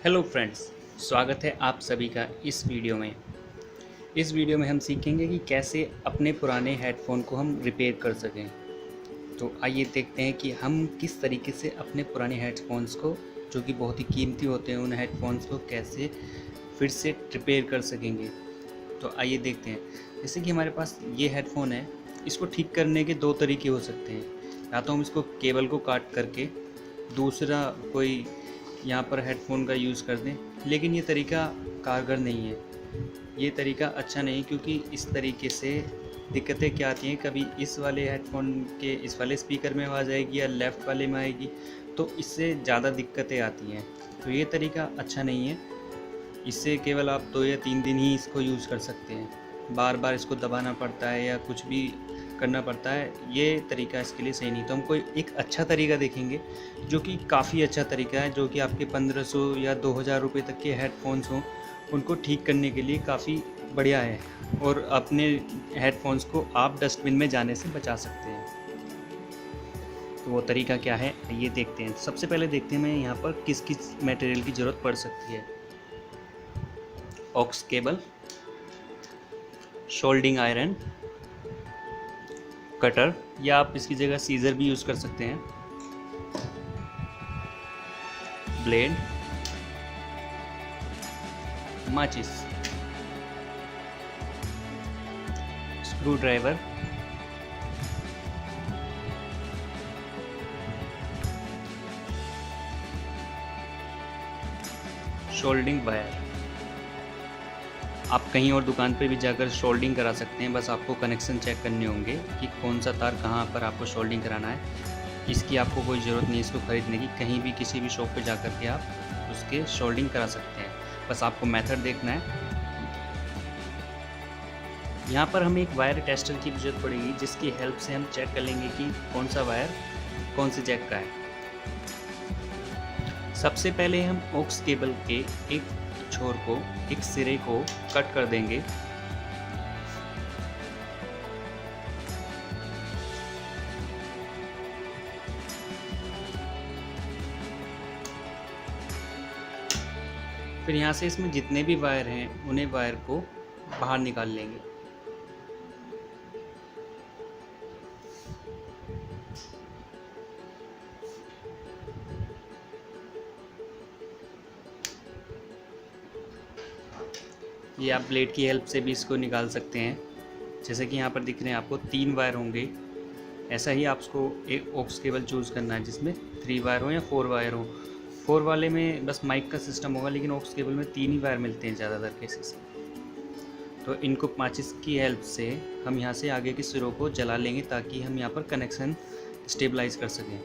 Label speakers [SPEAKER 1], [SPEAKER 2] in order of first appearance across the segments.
[SPEAKER 1] Hello friends, स्वागत है आप सभी का इस वीडियो में। इस वीडियो में हम सीखेंगे कि कैसे अपने पुराने हेडफोन को हम रिपेयर कर सकें। तो आइए देखते हैं कि हम किस तरीके से अपने पुराने हेडफोन्स को, जो कि बहुत ही कीमती होते हैं, उन हेडफोन्स को कैसे फिर से रिपेयर कर सकेंगे। तो आइए देखते हैं। जैसे कि हमारे पास ये हेडफोन है, इसको ठीक करने के दो तरीके हो सकते हैं। या तो हम इसको केबल को काट करके दूसरा कोई यहाँ पर हेडफोन का यूज़ कर दें, लेकिन ये तरीका कारगर नहीं है। ये तरीका अच्छा नहीं, क्योंकि इस तरीके से दिक्कतें क्या आती हैं, कभी इस वाले हेडफोन के इस वाले स्पीकर में आवाज़ आएगी या लेफ़्ट वाले में आएगी, तो इससे ज़्यादा दिक्कतें आती हैं। तो ये तरीका अच्छा नहीं है। इससे केवल आप 2 या 3 दिन ही इसको यूज़ कर सकते हैं। बार बार इसको दबाना पड़ता है या कुछ भी करना पड़ता है, ये तरीका इसके लिए सही नहीं। तो हम कोई एक अच्छा तरीका देखेंगे, जो कि काफ़ी अच्छा तरीका है, जो कि आपके 1500 या 2000 रुपये तक के हेडफोन्स हों, उनको ठीक करने के लिए काफ़ी बढ़िया है और अपने हेडफोन्स को आप डस्टबिन में जाने से बचा सकते हैं। तो वो तरीका क्या है, ये देखते हैं। सबसे पहले देखते हैं मैं यहाँ पर किस किस मटेरियल की ज़रूरत पड़ सकती है। Aux cable, soldering iron, cutter या आप इसकी जगह सीजर भी यूज़ कर सकते हैं, ब्लेड, माचिस, स्क्रू ड्राइवर, सोल्डिंग वायर। आप कहीं और दुकान पे भी जाकर सोल्डिंग करा सकते हैं, बस आपको कनेक्शन चेक करने होंगे कि कौन सा तार कहाँ पर आपको सोल्डिंग कराना है। इसकी आपको कोई ज़रूरत नहीं है इसको ख़रीदने की। कहीं भी किसी भी शॉप पे जाकर के आप उसके सोल्डिंग करा सकते हैं, बस आपको मेथड देखना है। यहाँ पर हमें एक वायर टेस्टर की ज़रूरत पड़ेगी, जिसकी हेल्प से हम चेक कर लेंगे कि कौन सा वायर कौन से जैक का है। सबसे पहले हम ऑक्स केबल के एक छोर को, एक सिरे को कट कर देंगे। फिर यहाँ से इसमें जितने भी वायर हैं, उन्हें वायर को बाहर निकाल लेंगे। ये आप ब्लेड की हेल्प से भी इसको निकाल सकते हैं। जैसे कि यहाँ पर दिख रहे हैं आपको 3 वायर होंगे। ऐसा ही आपको एक ऑक्स केबल चूज़ करना है जिसमें 3 वायर हो या 4 वायर हो। 4 वाले में बस माइक का सिस्टम होगा, लेकिन ऑक्स केबल में 3 ही वायर मिलते हैं ज़्यादातर केसेस में। तो इनको माचिस की हेल्प से हम यहाँ से आगे के सिरों को जला लेंगे, ताकि हम यहाँ पर कनेक्शन स्टेबलाइज कर सकें।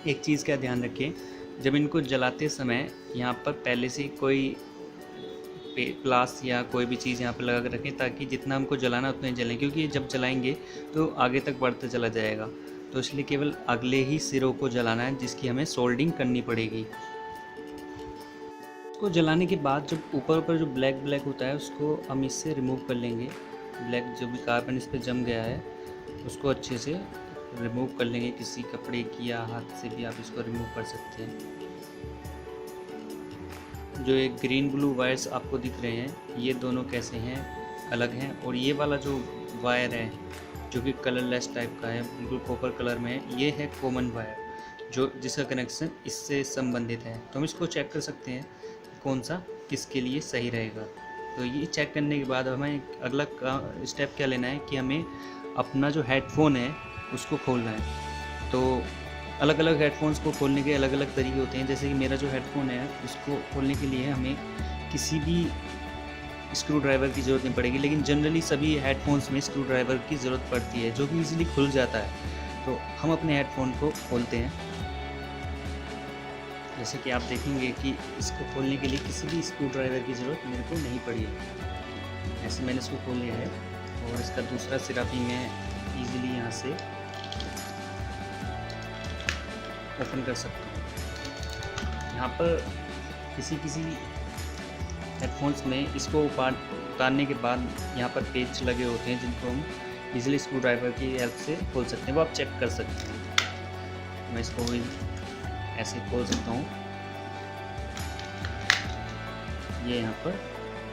[SPEAKER 1] एक चीज़ का ध्यान रखें, जब इनको जलाते समय यहाँ पर पहले से कोई प्लास या कोई भी चीज़ यहाँ पर लगा कर रखें, ताकि जितना हमको जलाना उतना ही जलें, क्योंकि जब जलाएंगे तो आगे तक बढ़ते चला जाएगा। तो इसलिए केवल अगले ही सिरों को जलाना है, जिसकी हमें सोल्डिंग करनी पड़ेगी। इसको जलाने के बाद जब ऊपर जो ब्लैक होता है, उसको हम इससे रिमूव कर लेंगे। ब्लैक जो भी कार्बन इस पर जम गया है, उसको अच्छे से रिमूव कर लेंगे। किसी कपड़े की या हाथ से भी आप इसको रिमूव कर सकते हैं। जो एक ग्रीन ब्लू वायर्स आपको दिख रहे हैं, ये दोनों कैसे हैं, अलग हैं। और ये वाला जो वायर है, जो कि कलरलेस टाइप का है, बिल्कुल कॉपर कलर में है, ये है कॉमन वायर, जो जिसका कनेक्शन इससे संबंधित है। तो हम इसको चेक कर सकते हैं कौन सा किसके लिए सही रहेगा। तो ये चेक करने के बाद हमें अगला स्टेप क्या लेना है कि हमें अपना जो हेडफोन है उसको खोलना है। तो अलग अलग हेडफोन्स को खोलने के अलग अलग तरीके होते हैं। जैसे कि मेरा जो हेडफोन है, उसको खोलने के लिए हमें किसी भी स्क्रू ड्राइवर की ज़रूरत नहीं पड़ेगी, लेकिन जनरली सभी हेडफोन्स में स्क्रू ड्राइवर की ज़रूरत पड़ती है, जो कि इजीली खुल जाता है। तो हम अपने हेडफोन को खोलते हैं। जैसे कि आप देखेंगे कि इसको खोलने के लिए किसी भी स्क्रू ड्राइवर की ज़रूरत मेरे को नहीं पड़ी है। ऐसे मैंने इसको खोल लिया है, और इसका दूसरा सिरा भी मैं ईज़िली यहाँ से ओपन कर सकता हूँ। यहाँ पर किसी हेडफोन्स में इसको उतारने के बाद यहाँ पर पेच लगे होते हैं, जिनको हम इजीली स्क्रू ड्राइवर की हेल्प से खोल सकते हैं। वो आप चेक कर सकते हैं। मैं इसको भी ऐसे खोल सकता हूँ। ये यहाँ पर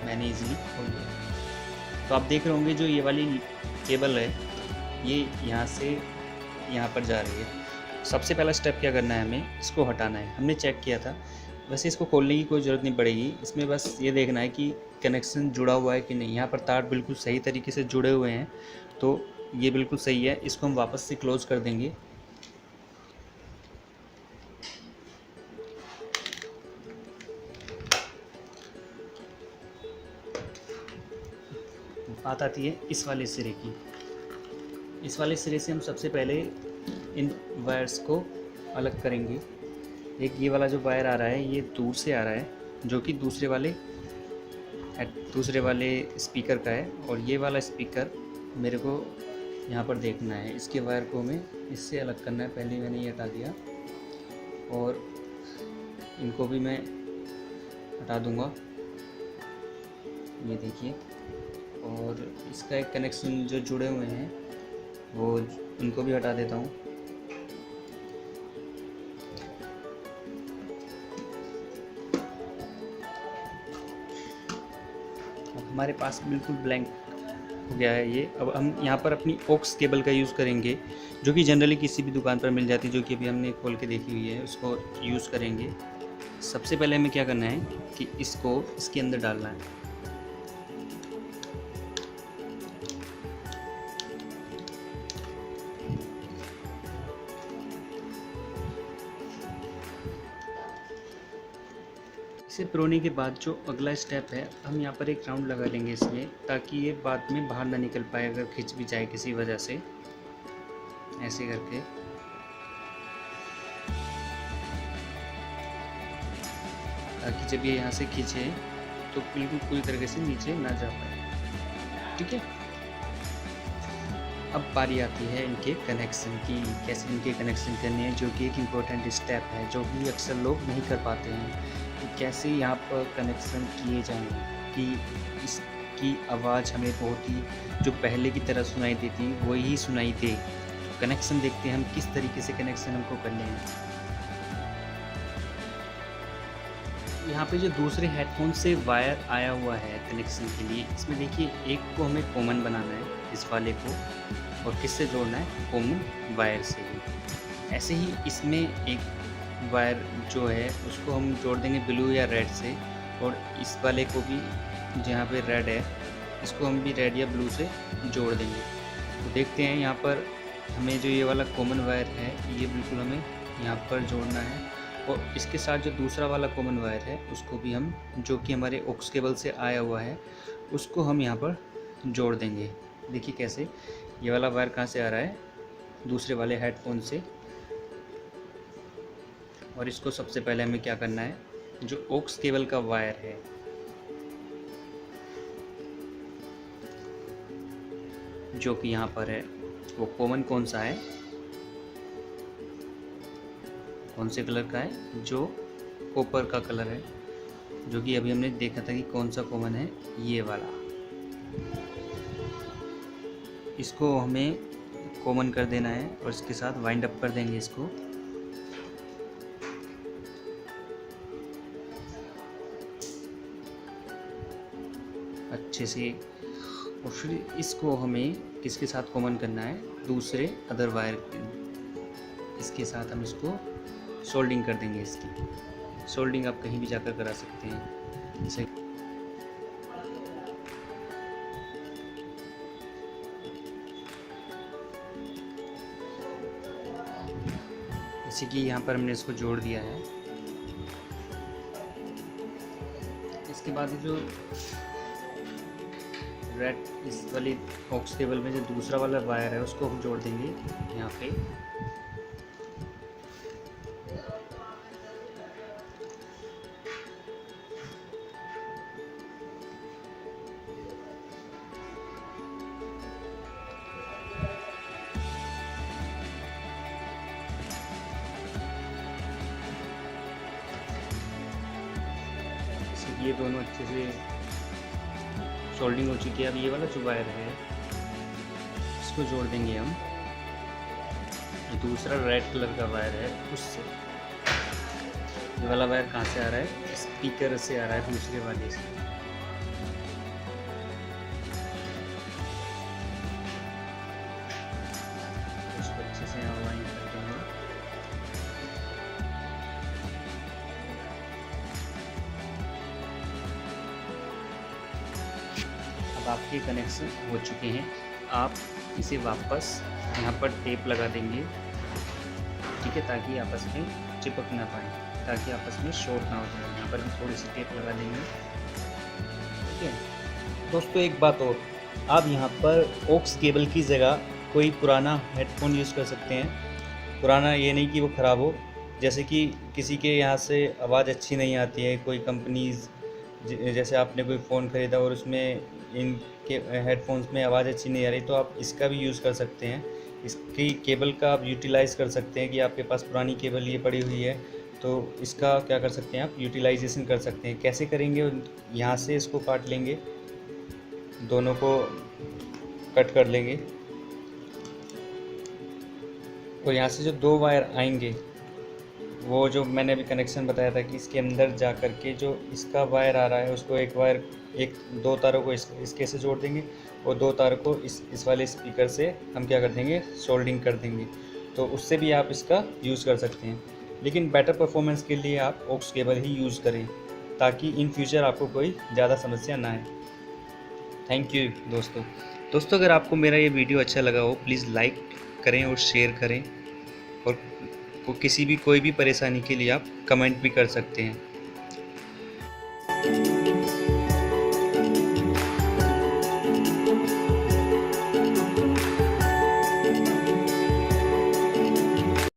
[SPEAKER 1] मैंने इजीली खोल लिया। तो आप देख रहे होंगे जो ये वाली केबल है ये यहाँ से यहाँ पर जा रही है। सबसे पहला स्टेप क्या करना है, हमें इसको हटाना है। हमने चेक किया था, वैसे इसको खोलने की कोई ज़रूरत नहीं पड़ेगी। इसमें बस ये देखना है कि कनेक्शन जुड़ा हुआ है कि नहीं। यहाँ पर तार बिल्कुल सही तरीके से जुड़े हुए हैं, तो ये बिल्कुल सही है। इसको हम वापस से क्लोज़ कर देंगे। बात आती है इस वाले सिरे की। इस वाले सिरे से हम सबसे पहले इन वायर्स को अलग करेंगे। एक ये वाला जो वायर आ रहा है ये दूर से आ रहा है, जो कि दूसरे वाले स्पीकर का है, और ये वाला स्पीकर मेरे को यहाँ पर देखना है। इसके वायर को हमें इससे अलग करना है। पहले मैंने ये हटा दिया और इनको भी मैं हटा दूँगा, ये देखिए। और इसका एक कनेक्शन जो जुड़े हुए हैं वो उनको भी हटा देता हूँ। अब हमारे पास बिल्कुल ब्लैंक हो गया है ये। अब हम यहाँ पर अपनी ऑक्स केबल का यूज़ करेंगे, जो कि जनरली किसी भी दुकान पर मिल जाती है, जो कि अभी हमने खोल के देखी हुई है। उसको यूज़ करेंगे। सबसे पहले हमें क्या करना है कि इसको इसके अंदर डालना है। इसे पिरोने के बाद जो अगला स्टेप है, हम यहाँ पर एक राउंड लगा लेंगे इसमें, ताकि ये बाद में बाहर ना निकल पाए अगर खिंच भी जाए किसी वजह से। ऐसे करके ताकि जब ये यहाँ से खींचे तो बिल्कुल पूरी तरीके से नीचे ना जा पाए। ठीक है। अब बारी आती है इनके कनेक्शन की, कैसे इनके कनेक्शन करने हैं, जो कि एक इम्पोर्टेंट स्टेप है जो कि अक्सर लोग नहीं कर पाते हैं। तो कैसे यहाँ पर कनेक्शन किए जाएं कि इसकी आवाज़ हमें बहुत ही जो पहले की तरह सुनाई देती वही सुनाई दे। तो कनेक्शन देखते हैं हम किस तरीके से कनेक्शन हमको करने हैं। यहाँ पे जो दूसरे हेडफोन से वायर आया हुआ है कनेक्शन के लिए, इसमें देखिए एक को हमें कॉमन बनाना है, इस वाले को, और किससे जोड़ना है, कॉमन वायर से ही। ऐसे ही इसमें एक वायर जो है उसको हम जोड़ देंगे ब्लू या रेड से, और इस वाले को भी जहाँ पे रेड है इसको हम भी रेड या ब्लू से जोड़ देंगे। तो देखते हैं यहाँ पर हमें जो ये वाला कॉमन वायर है ये बिल्कुल हमें यहाँ पर जोड़ना है, और इसके साथ जो दूसरा वाला कॉमन वायर है उसको भी हम, जो कि हमारे ऑक्स केबल से आया हुआ है, उसको हम यहाँ पर जोड़ देंगे। देखिए कैसे, ये वाला वायर कहाँ से आ रहा है, दूसरे वाले हेडफोन से। और इसको सबसे पहले हमें क्या करना है, जो ऑक्स केबल का वायर है जो कि यहाँ पर है, वो कॉमन कौन सा है, कौन से कलर का है, जो कॉपर का कलर है, जो कि अभी हमने देखा था कि कौन सा कॉमन है, ये वाला। इसको हमें कॉमन कर देना है और इसके साथ वाइंड अप कर देंगे इसको। अच्छे से, और फिर इसको हमें किसके साथ कॉमन करना है, दूसरे अदर वायर इसके साथ हम इसको सोल्डिंग कर देंगे। इसकी सोल्डिंग आप कहीं भी जाकर करा सकते हैं। जैसे कि यहाँ पर हमने इसको जोड़ दिया है। इसके बाद जो रेड इस वाली ऑक्स केबल में जो दूसरा वाला वायर है उसको हम जोड़ देंगे यहाँ पे। ये दोनों अच्छे से सोल्डिंग हो चुकी है। अब ये वाला जो वायर है इसको जोड़ देंगे हम, ये दूसरा रेड कलर का वायर है उससे। ये वाला वायर कहाँ से आ रहा है? स्पीकर से आ रहा है, दूसरे वाले से। उसको अच्छे से यहाँ वाइन कर देंगे। अब आपके कनेक्शन हो चुके हैं। आप इसे वापस यहाँ पर टेप लगा देंगे, ठीक है, ताकि आपस में चिपक ना पाए, ताकि आपस में शॉर्ट ना हो जाए। यहाँ पर हम थोड़ी सी टेप लगा देंगे, ठीक है।
[SPEAKER 2] दोस्तों एक बात और, आप यहाँ पर ऑक्स केबल की जगह कोई पुराना हेडफोन यूज़ कर सकते हैं। पुराना ये नहीं कि वो ख़राब हो, जैसे कि किसी के यहाँ से आवाज़ अच्छी नहीं आती है, कोई कंपनीज़ जैसे आपने कोई फ़ोन ख़रीदा और उसमें इनके हेडफोन्स में आवाज़ अच्छी नहीं आ रही, तो आप इसका भी यूज़ कर सकते हैं। इसकी केबल का आप यूटिलाइज़ कर सकते हैं कि आपके पास पुरानी केबल ये पड़ी हुई है, तो इसका क्या कर सकते हैं आप, यूटिलाइजेशन कर सकते हैं। कैसे करेंगे? यहाँ से इसको काट लेंगे, दोनों को कट कर लेंगे, और यहाँ से जो दो वायर आएंगे, वो जो मैंने अभी कनेक्शन बताया था कि इसके अंदर जा कर के जो इसका वायर आ रहा है, उसको एक वायर, दो तारों को इसके से जोड़ देंगे, और दो तारों को इस वाले स्पीकर से हम क्या कर देंगे, सोल्डिंग कर देंगे। तो उससे भी आप इसका यूज़ कर सकते हैं, लेकिन बेटर परफॉर्मेंस के लिए आप ऑक्स केबल ही यूज़ करें, ताकि इन फ्यूचर आपको कोई ज़्यादा समस्या ना आए। थैंक यू दोस्तों अगर आपको मेरा ये वीडियो अच्छा लगा हो, प्लीज़ लाइक करें और शेयर करें, और किसी भी कोई भी परेशानी के लिए आप कमेंट भी कर सकते हैं।